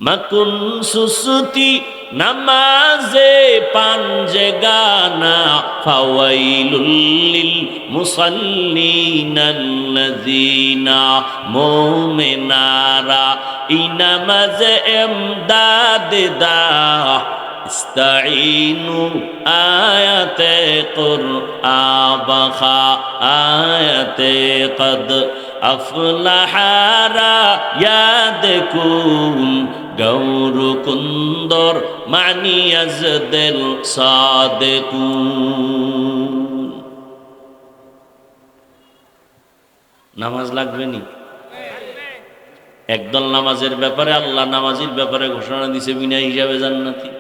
মাকুন সুসুতি নামাজে পাঞ্জে গানা ফাওয়াইলুল লিল মুসাল্লিনাল্লাযিনা মুমিনারা ইনামাজে এমদাদ দা ইস্তাঈনু আয়াতে কুরআবা আয়াতে কদ আফলাহারা ইয়াদকুম গৌর কুন্দর মানিয়াজ দিল সাদেকুন। নামাজ লাগবে নি? একদল নামাজের ব্যাপারে আল্লাহ নামাজির ব্যাপারে ঘোষণা দিছে বিনা হিসাবে জান্নাতি।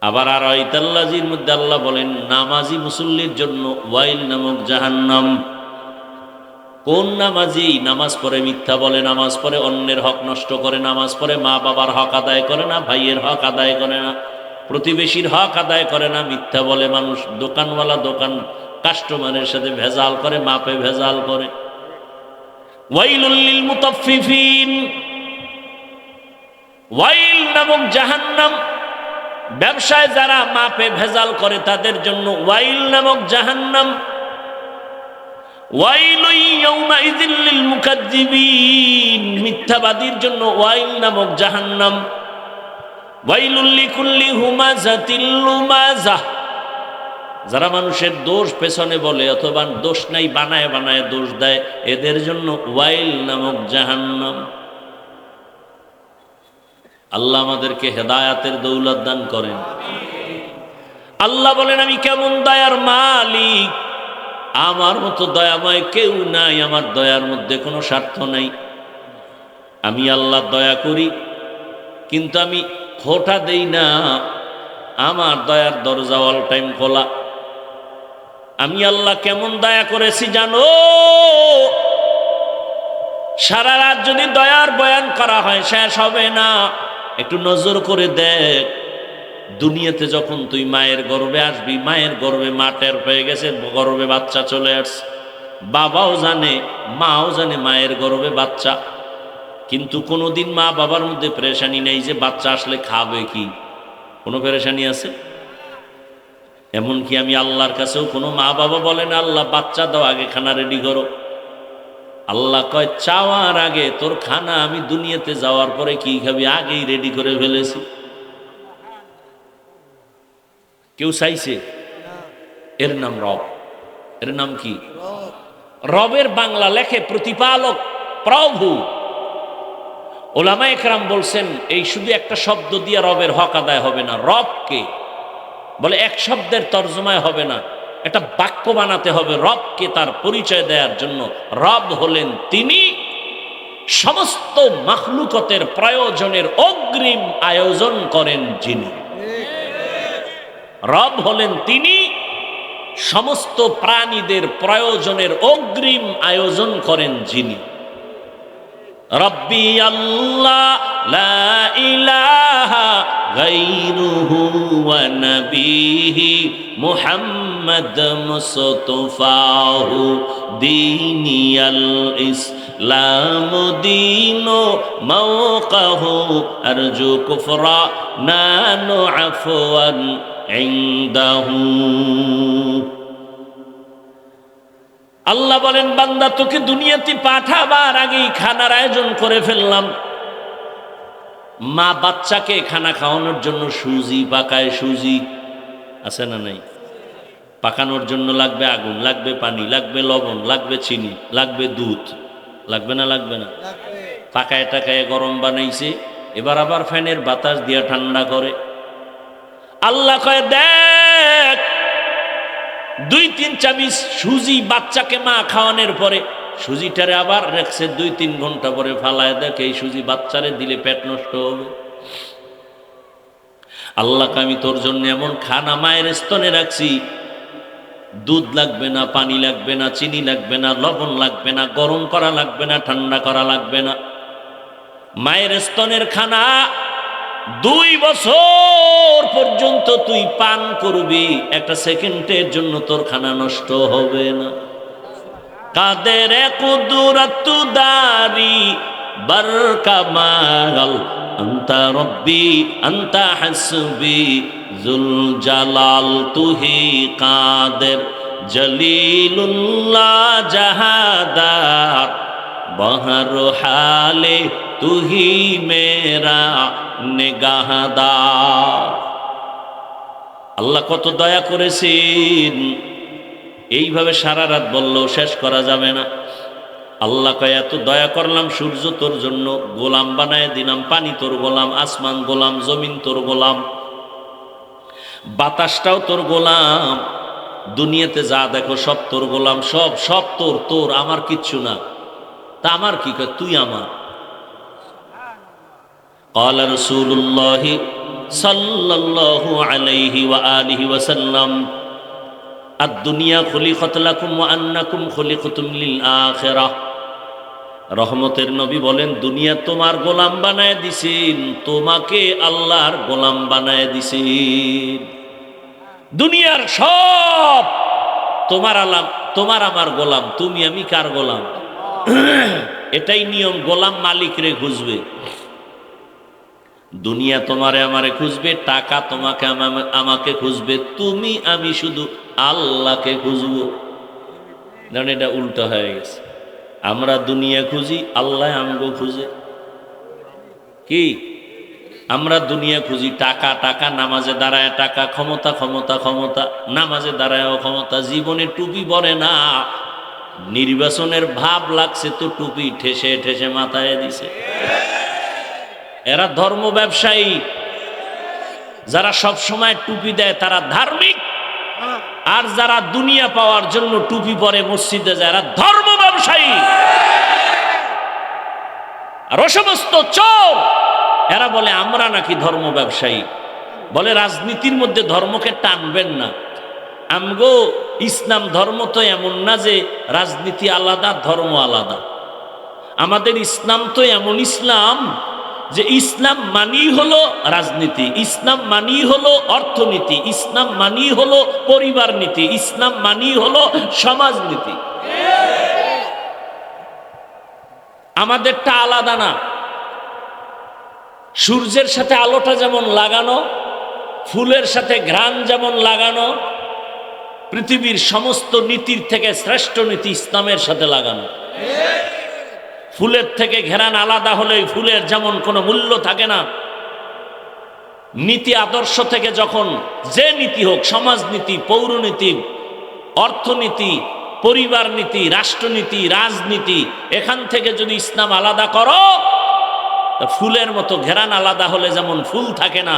আবার আর আয়াতুল্লাহির মধ্যে আল্লাহ বলেন নামাজি মুসল্লির জন্য ওয়াইল নামক জাহান্নাম। কোন নামাজি? নামাজ পড়ে মিথ্যা বলে, নামাজ পড়ে অন্যের হক নষ্ট করে, নামাজ পড়ে মা বাবার হক আদায় করে না, ভাইয়ের হক আদায় করে না, প্রতিবেশীর হক আদায় করে না, মিথ্যা বলে মানুষ, দোকানওয়ালা দোকান কাস্টমারের সাথে ভেজাল করে, মাপে ভেজাল করে। ওয়াইলুল লিল মুতাফফিফিন, ওয়াইল নামক জাহান্নাম। ব্যবসায় যারা মাপে ভেজাল করে তাদের জন্য ওয়াইল নামক জাহান্নাম। ওয়াইলুন ইয়াউমাইযিল লিল মুকাজ্জিবিন, মিথ্যাবাদীর জন্য ওয়াইল নামক জাহান্নাম। ওয়াইলুল লিকুল্লি হুমাযাতিল লুমাযাহ, যারা মানুষের দোষ পেছনে বলে অথবা দোষ নাই বানায় বানায় দোষ দেয়, এদের জন্য ওয়াইল নামক জাহান্নাম। আল্লাহ আমাদেরকে হেদায়াতের দৌলত দান করেন। আল্লাহ বলেন আমি কেমন দয়ার মালিক, আমার মতো দয়াময় কেউ নাই, আমার দয়ার মধ্যে কোনো স্বার্থ নাই। আমি আল্লাহ দয়া করি কিন্তু আমি খোটা দেই না, আমার দয়ার দরজা অল টাইম খোলা। আমি আল্লাহ কেমন দয়া করেছি জানো? সারা রাত যদি দয়ার বয়ান করা হয় শেষ হবে না। একটু নজর করে দেখ, দুনিয়াতে যখন তুই মায়ের গর্ভে আসবি, মায়ের গর্ভে মা টের পেয়ে গেছে গর্ভে বাচ্চা চলে আসছে, বাবাও জানে মাও জানে মায়ের গর্ভে বাচ্চা, কিন্তু কোনোদিন মা বাবার মধ্যে পেরেশানি নেই যে বাচ্চা আসলে খাবে কি, কোনো পেরেশানি আছে? এমনকি আমি আল্লাহর কাছেও কোনো মা বাবা বলেন আল্লাহ বাচ্চা দাও, আগে খানা রেডি করো। আল্লাহ কয় চাওয়ার আগে তোর খানা আমি দুনিয়াতে যাওয়ার পরে কি খাবি আগেই রেডি করে ফেলেছি। কেউ চাইছে? এর নাম রব। এর নাম কি? রবের বাংলা লেখে প্রতিপালক, প্রভু। ওলামা একরাম বলছেন এই শুধু একটা শব্দ দিয়ে রবের হক আদায় হবে না। রবকে বলে এক শব্দের তর্জমায় হবে না, একটা বাক্য বানাতে হবে রবকে তার পরিচয় দেওয়ার জন্য। রব হলেন তিনি সমস্ত মাখলুকতের প্রয়োজনের অগ্রিম আয়োজন করেন যিনি। রব হলেন তিনি সমস্ত প্রাণীদের প্রয়োজনের অগ্রিম আয়োজন করেন যিনি। রব্বি আল্লাহ লা ইলাহা গায়রুহু ওয়া নবিহি মুহাম্মদ মুস্তাফাহু দীনিয়াল ইসলাম দীনু মাওকাহু আরজু কুফরা নানু আফওয়ান ইনদাহু। আল্লাহ বলেন বান্দা তোকে দুনিয়াতে পাঠাবার আগেই খানার আয়োজন করে ফেললাম। মা বাচ্চাকে খানা খাওয়ানোর জন্য সুজি পাকায়, সুজি আছে না নাই? পাকানোর জন্য লাগবে আগুন, লাগবে পানি, লাগবে লবণ, লাগবে চিনি, লাগবে দুধ, লাগবে না? লাগবে না? পাকায় টাকায় গরম বানাইছে, এবার আবার ফ্যানের বাতাস দিয়া ঠান্ডা করে। আল্লাহ কয় দেখ 2-3 চামচ সুজি বাচ্চাকে মা খাওয়ানোর পরে সুজিটারে আবার রাখছে 2-3 ঘন্টা পরে ফালায় দেখ এই সুজি বাচ্চারে দিলে পেট নষ্ট হবে। আল্লাহকে আমি তোর জন্য এমন খানা মায়ের স্তনে রাখছি, দুধ লাগবে না, পানি লাগবে না, চিনি লাগবে না, লবণ লাগবে না, গরম করা লাগবে না, ঠান্ডা করা লাগবে না। মায়ের স্তনের খানা 2 বছর পর্যন্ত তুই পান করবি, একটা সেকেন্ডের জন্য তোর খানা নষ্ট হবে না। কাদের কুদরত দারি বারকামাল আন্তা রব্বি আন্তা হাসবি জুল জালাল তুহি কাদের জলিলুল্লাহ জাহাদার বহর হালে তুহি মেরা নিগাহদার। আল্লাহ কত দয়া করেছেন, এইভাবে সারা রাত বললেও শেষ করা যাবে না। আল্লাহ কয় এত দয়া করলাম, সূর্য তোর জন্য গোলাম বানায় দিলাম, পানি তোর গোলাম, আসমান গোলাম, জমিন তোর গোলাম, বাতাসটাও তোর গোলাম, দুনিয়াতে যা দেখো সব তোর গোলাম, সব সব তোর, তোর আমার কিচ্ছু না। তা আমার কি কয়, তুই আমার। قال رسول الله صلى الله عليه وآله وسلم الدنيا خلقت لكم وأنكم خلقتم للآخرة। রহমতের নবী বলেন, দুনিয়া তোমার গোলাম বানায় দিছেন, তোমাকে আল্লাহর গোলাম বানায় দিছেন। দুনিয়ার সব তোমার আলাম, তোমার আমার গোলাম, তুমি আমি কার গোলাম? এটাই নিয়ম, গোলাম মালিক রে খুঁজবে। দুনিয়া তোমারে আমারে খুঁজবে, টাকা তোমাকে আমাকে খুঁজবে, তুমি আমি শুধু আল্লাহকে খুঁজবো। কারণ এটা উল্টো হয়ে গেছে, আমরা দুনিয়া খুঁজি, আল্লাহ আমগো খুঁজে। কি আমরা দুনিয়া খুঁজি, টাকা টাকা, নামাজে দাঁড়ায় টাকা, ক্ষমতা ক্ষমতা ক্ষমতা, নামাজে দাঁড়ায়ও ক্ষমতা, জীবনে টুপি পরে না, নির্বাচনের ভাব লাগছে তো টুপি ঠেসে ঠেসে মাথায় দিছে। এরা ধর্ম ব্যবসায়ী, যারা সব সময় টুপি দেয় তারা ধার্মিক, আর যারা দুনিয়া পাওয়ার জন্য টুপি পরে মসজিদে যায় এরা ধর্ম ব্যবসায়ী। আর ও সমস্ত চোর এরা বলে আমরা নাকি ধর্ম ব্যবসায়ী। বলে রাজনীতির মধ্যে ধর্মকে টানবেন না। আমগো ইসলাম ধর্ম তো এমন না যে রাজনীতি আলাদা ধর্ম আলাদা। আমাদের ইসলাম তো এমন ইসলাম যে ইসলাম মানি হলো রাজনীতি, ইসলাম মানি হলো অর্থনীতি, ইসলাম মানি হলো পরিবার নীতি, ইসলাম মানি হলো সমাজনীতি। আমাদেরটা আলাদা না। সূর্যের সাথে আলোটা যেমন লাগানো, ফুলের সাথে ঘ্রাণ যেমন লাগানো, পৃথিবীর সমস্ত নীতির থেকে শ্রেষ্ঠ নীতি ইসলামের সাথে লাগানো। ফুলের থেকে ঘেরান আলাদা হলে ফুলের যেমন কোনো মূল্য থাকে না। নীতি আদর্শ থেকে যখন যে নীতি হোক, সমাজনীতি, পৌরনীতি, অর্থনীতি, পরিবার নীতি, রাষ্ট্রনীতি, রাজনীতি, এখান থেকে যদি ইসলাম আলাদা করো, ফুলের মতো ঘেরান আলাদা হলে যেমন ফুল থাকে না,